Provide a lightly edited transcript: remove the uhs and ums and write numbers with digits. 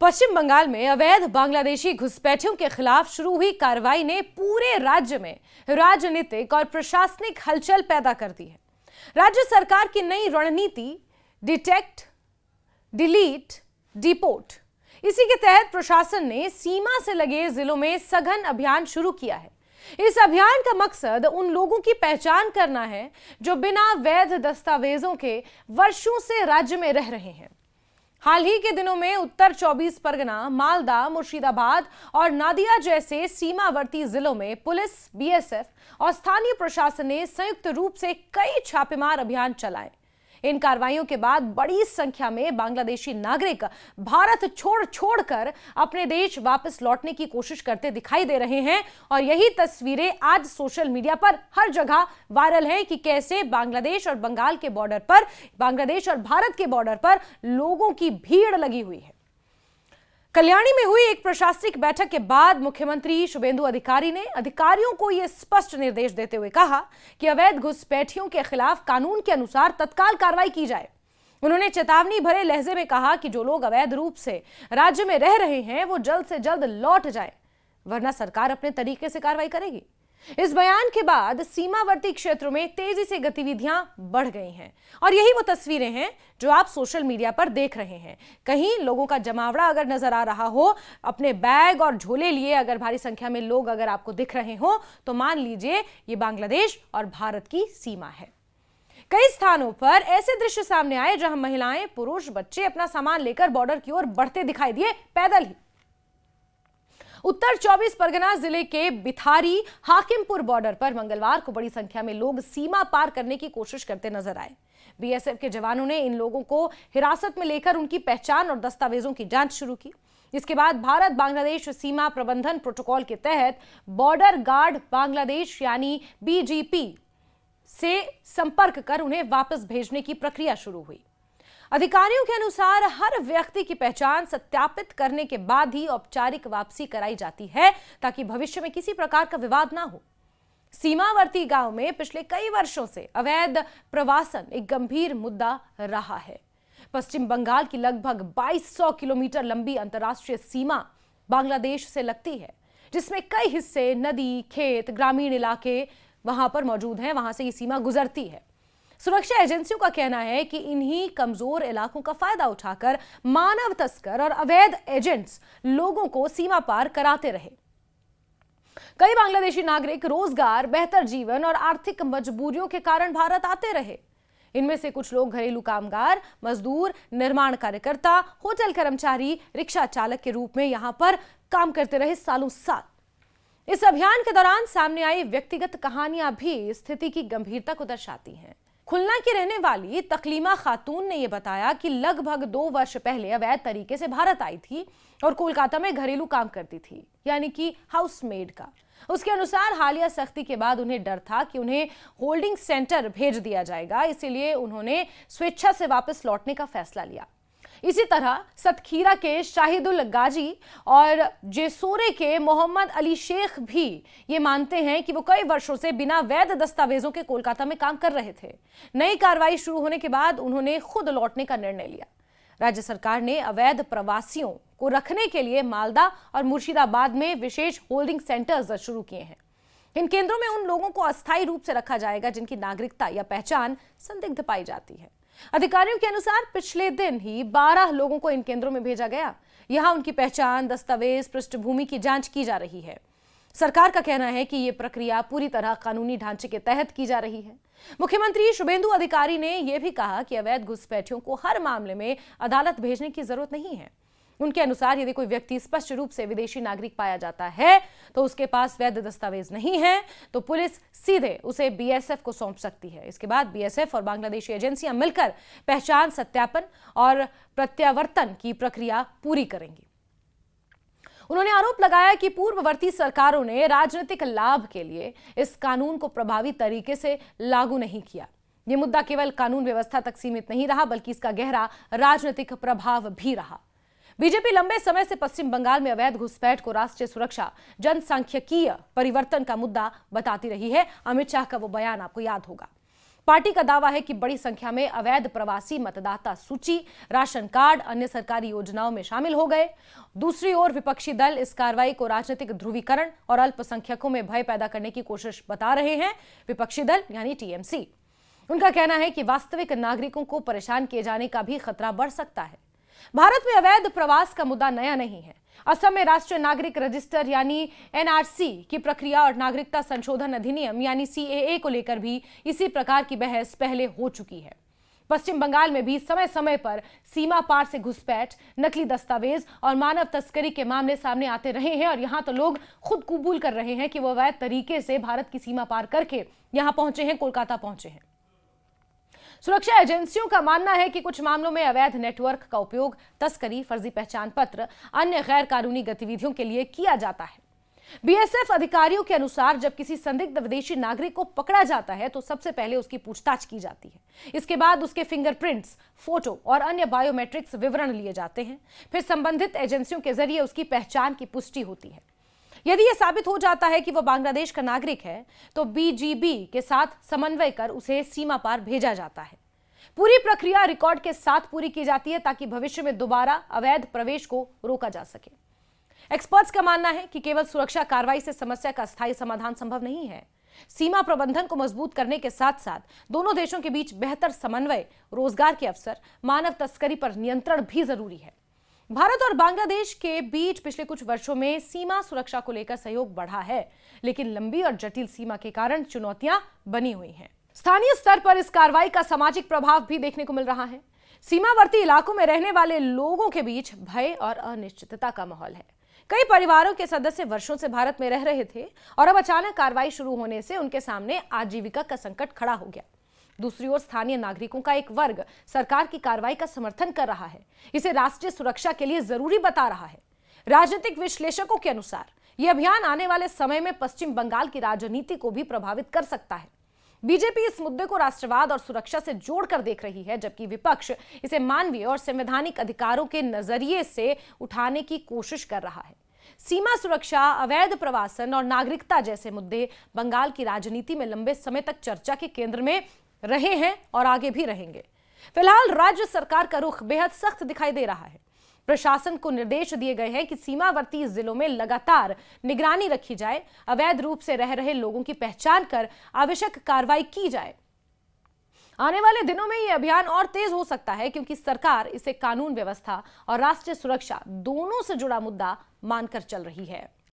पश्चिम बंगाल में अवैध बांग्लादेशी घुसपैठियों के खिलाफ शुरू हुई कार्रवाई ने पूरे राज्य में राजनीतिक और प्रशासनिक हलचल पैदा कर दी है। राज्य सरकार की नई रणनीति डिटेक्ट, डिलीट, डिपोर्ट, इसी के तहत प्रशासन ने सीमा से लगे जिलों में सघन अभियान शुरू किया है। इस अभियान का मकसद उन लोगों की पहचान करना है जो बिना वैध दस्तावेजों के वर्षों से राज्य में रह रहे हैं। हाल ही के दिनों में उत्तर 24 परगना, मालदा, मुर्शिदाबाद और नादिया जैसे सीमावर्ती जिलों में पुलिस, बीएसएफ और स्थानीय प्रशासन ने संयुक्त रूप से कई छापेमार अभियान चलाए। इन कार्रवाइयों के बाद बड़ी संख्या में बांग्लादेशी नागरिक भारत छोड़कर अपने देश वापस लौटने की कोशिश करते दिखाई दे रहे हैं और यही तस्वीरें आज सोशल मीडिया पर हर जगह वायरल हैं कि कैसे बांग्लादेश और बंगाल के बॉर्डर पर, बांग्लादेश और भारत के बॉर्डर पर लोगों की भीड़ लगी हुई है। कल्याणी में हुई एक प्रशासनिक बैठक के बाद मुख्यमंत्री शुभेंदु अधिकारी ने अधिकारियों को यह स्पष्ट निर्देश देते हुए कहा कि अवैध घुसपैठियों के खिलाफ कानून के अनुसार तत्काल कार्रवाई की जाए। उन्होंने चेतावनी भरे लहजे में कहा कि जो लोग अवैध रूप से राज्य में रह रहे हैं वो जल्द से जल्द लौट जाए, वरना सरकार अपने तरीके से कार्रवाई करेगी। इस बयान के बाद सीमावर्ती क्षेत्रों में तेजी से गतिविधियां बढ़ गई हैं और यही वो तस्वीरें हैं जो आप सोशल मीडिया पर देख रहे हैं। कहीं लोगों का जमावड़ा अगर नजर आ रहा हो, अपने बैग और झोले लिए अगर भारी संख्या में लोग अगर आपको दिख रहे हो, तो मान लीजिए ये बांग्लादेश और भारत की सीमा है। कई स्थानों पर ऐसे दृश्य सामने आए जहां महिलाएं, पुरुष, बच्चे अपना सामान लेकर बॉर्डर की ओर बढ़ते दिखाई दिए, पैदल ही। उत्तर 24 परगना जिले के बिथारी हाकिमपुर बॉर्डर पर मंगलवार को बड़ी संख्या में लोग सीमा पार करने की कोशिश करते नजर आए। बीएसएफ के जवानों ने इन लोगों को हिरासत में लेकर उनकी पहचान और दस्तावेजों की जांच शुरू की। इसके बाद भारत बांग्लादेश सीमा प्रबंधन प्रोटोकॉल के तहत बॉर्डर गार्ड बांग्लादेश यानी बीजीपी से संपर्क कर उन्हें वापस भेजने की प्रक्रिया शुरू हुई। अधिकारियों के अनुसार हर व्यक्ति की पहचान सत्यापित करने के बाद ही औपचारिक वापसी कराई जाती है ताकि भविष्य में किसी प्रकार का विवाद ना हो। सीमावर्ती गांव में पिछले कई वर्षों से अवैध प्रवासन एक गंभीर मुद्दा रहा है। पश्चिम बंगाल की लगभग 2200 किलोमीटर लंबी अंतर्राष्ट्रीय सीमा बांग्लादेश से लगती है, जिसमें कई हिस्से नदी, खेत, ग्रामीण इलाके वहां पर मौजूद हैं। वहां से ये सीमा गुजरती है। सुरक्षा एजेंसियों का कहना है कि इन्हीं कमजोर इलाकों का फायदा उठाकर मानव तस्कर और अवैध एजेंट्स लोगों को सीमा पार कराते रहे। कई बांग्लादेशी नागरिक रोजगार, बेहतर जीवन और आर्थिक मजबूरियों के कारण भारत आते रहे। इनमें से कुछ लोग घरेलू कामगार, मजदूर, निर्माण कार्यकर्ता, होटल कर्मचारी, रिक्शा चालक के रूप में यहां पर काम करते रहे सालों साल। इस अभियान के दौरान सामने आई व्यक्तिगत कहानियां भी स्थिति की गंभीरता को दर्शाती हैं। खुलना की रहने वाली तकलीमा खातून ने यह बताया कि लगभग 2 वर्ष पहले अवैध तरीके से भारत आई थी और कोलकाता में घरेलू काम करती थी, यानी कि हाउसमेड का। उसके अनुसार हालिया सख्ती के बाद उन्हें डर था कि उन्हें होल्डिंग सेंटर भेज दिया जाएगा, इसीलिए उन्होंने स्वेच्छा से वापस लौटने का फैसला लिया। इसी तरह सतखीरा के शाहिदुल गाजी और जेसोरे के मोहम्मद अली शेख भी ये मानते हैं कि वो कई वर्षों से बिना वैध दस्तावेजों के कोलकाता में काम कर रहे थे। नई कार्रवाई शुरू होने के बाद उन्होंने खुद लौटने का निर्णय लिया। राज्य सरकार ने अवैध प्रवासियों को रखने के लिए मालदा और मुर्शिदाबाद में विशेष होल्डिंग सेंटर्स शुरू किए हैं। इन केंद्रों में उन लोगों को अस्थायी रूप से रखा जाएगा जिनकी नागरिकता या पहचान संदिग्ध पाई जाती है। अधिकारियों के अनुसार पिछले दिन ही 12 लोगों को इन केंद्रों में भेजा गया। यहां उनकी पहचान, दस्तावेज, पृष्ठभूमि की जांच की जा रही है। सरकार का कहना है कि यह प्रक्रिया पूरी तरह कानूनी ढांचे के तहत की जा रही है। मुख्यमंत्री शुभेंदु अधिकारी ने यह भी कहा कि अवैध घुसपैठियों को हर मामले में अदालत भेजने की जरूरत नहीं है। उनके अनुसार यदि कोई व्यक्ति स्पष्ट रूप से विदेशी नागरिक पाया जाता है तो उसके पास वैध दस्तावेज नहीं है तो पुलिस सीधे उसे बीएसएफ को सौंप सकती है। इसके बाद बीएसएफ और बांग्लादेशी एजेंसियां मिलकर पहचान, सत्यापन और प्रत्यावर्तन की प्रक्रिया पूरी करेंगी। उन्होंने आरोप लगाया कि पूर्ववर्ती सरकारों ने राजनीतिक लाभ के लिए इस कानून को प्रभावी तरीके से लागू नहीं किया। यह मुद्दा केवल कानून व्यवस्था तक सीमित नहीं रहा बल्कि इसका गहरा राजनीतिक प्रभाव भी रहा। बीजेपी लंबे समय से पश्चिम बंगाल में अवैध घुसपैठ को राष्ट्रीय सुरक्षा, जनसांख्यिकीय परिवर्तन का मुद्दा बताती रही है। अमित शाह का वो बयान आपको याद होगा। पार्टी का दावा है कि बड़ी संख्या में अवैध प्रवासी मतदाता सूची, राशन कार्ड, अन्य सरकारी योजनाओं में शामिल हो गए। दूसरी ओर विपक्षी दल इस कार्रवाई को राजनीतिक ध्रुवीकरण और अल्पसंख्यकों में भय पैदा करने की कोशिश बता रहे हैं। विपक्षी दल यानी टीएमसी, उनका कहना है कि वास्तविक नागरिकों को परेशान किए जाने का भी खतरा बढ़ सकता है। भारत में अवैध प्रवास का मुद्दा नया नहीं है। असम में राष्ट्रीय नागरिक रजिस्टर यानी एनआरसी की प्रक्रिया और नागरिकता संशोधन अधिनियम यानी सीएए को लेकर भी इसी प्रकार की बहस पहले हो चुकी है। पश्चिम बंगाल में भी समय समय पर सीमा पार से घुसपैठ, नकली दस्तावेज और मानव तस्करी के मामले सामने आते रहे हैं और यहां तो लोग खुद कबूल कर रहे हैं कि वो अवैध तरीके से भारत की सीमा पार करके यहां पहुंचे हैं, कोलकाता पहुंचे हैं। सुरक्षा एजेंसियों का मानना है कि कुछ मामलों में अवैध नेटवर्क का उपयोग तस्करी, फर्जी पहचान पत्र, अन्य गैर कानूनी गतिविधियों के लिए किया जाता है। बीएसएफ अधिकारियों के अनुसार जब किसी संदिग्ध विदेशी नागरिक को पकड़ा जाता है तो सबसे पहले उसकी पूछताछ की जाती है। इसके बाद उसके फिंगरप्रिंट्स, फोटो और अन्य बायोमेट्रिक्स विवरण लिए जाते हैं। फिर संबंधित एजेंसियों के जरिए उसकी पहचान की पुष्टि होती है। यदि यह साबित हो जाता है कि वह बांग्लादेश का नागरिक है तो बीजीबी के साथ समन्वय कर उसे सीमा पार भेजा जाता है। पूरी प्रक्रिया रिकॉर्ड के साथ पूरी की जाती है ताकि भविष्य में दोबारा अवैध प्रवेश को रोका जा सके। एक्सपर्ट्स का मानना है कि केवल सुरक्षा कार्रवाई से समस्या का स्थायी समाधान संभव नहीं है। सीमा प्रबंधन को मजबूत करने के साथ साथ दोनों देशों के बीच बेहतर समन्वय, रोजगार के अवसर, मानव तस्करी पर नियंत्रण भी जरूरी है। भारत और बांग्लादेश के बीच पिछले कुछ वर्षों में सीमा सुरक्षा को लेकर सहयोग बढ़ा है, लेकिन लंबी और जटिल सीमा के कारण चुनौतियां बनी हुई हैं। स्थानीय स्तर पर इस कार्रवाई का सामाजिक प्रभाव भी देखने को मिल रहा है। सीमावर्ती इलाकों में रहने वाले लोगों के बीच भय और अनिश्चितता का माहौल है। कई परिवारों के सदस्य वर्षों से भारत में रह रहे थे और अब अचानक कार्रवाई शुरू होने से उनके सामने आजीविका का संकट खड़ा हो गया। दूसरी ओर स्थानीय नागरिकों का एक वर्ग सरकार की कार्रवाई का समर्थन कर रहा है, इसे राष्ट्रीय सुरक्षा के लिए जरूरी बता रहा है। राजनीतिक विश्लेषकों के अनुसार यह अभियान आने वाले समय में पश्चिम बंगाल की राजनीति को भी प्रभावित कर सकता है। बीजेपी इस मुद्दे को राष्ट्रवाद और सुरक्षा से जोड़कर देख रही है, जबकि विपक्ष इसे मानवीय और संवैधानिक अधिकारों के नजरिए से उठाने की कोशिश कर रहा है। सीमा सुरक्षा, अवैध प्रवासन और नागरिकता जैसे मुद्दे बंगाल की राजनीति में लंबे समय तक चर्चा के केंद्र में रहे हैं और आगे भी रहेंगे। फिलहाल राज्य सरकार का रुख बेहद सख्त दिखाई दे रहा है। प्रशासन को निर्देश दिए गए हैं कि सीमावर्ती जिलों में लगातार निगरानी रखी जाए, अवैध रूप से रह रहे लोगों की पहचान कर आवश्यक कार्रवाई की जाए। आने वाले दिनों में यह अभियान और तेज हो सकता है क्योंकि सरकार इसे कानून व्यवस्था और राष्ट्रीय सुरक्षा दोनों से जुड़ा मुद्दा मानकर चल रही है।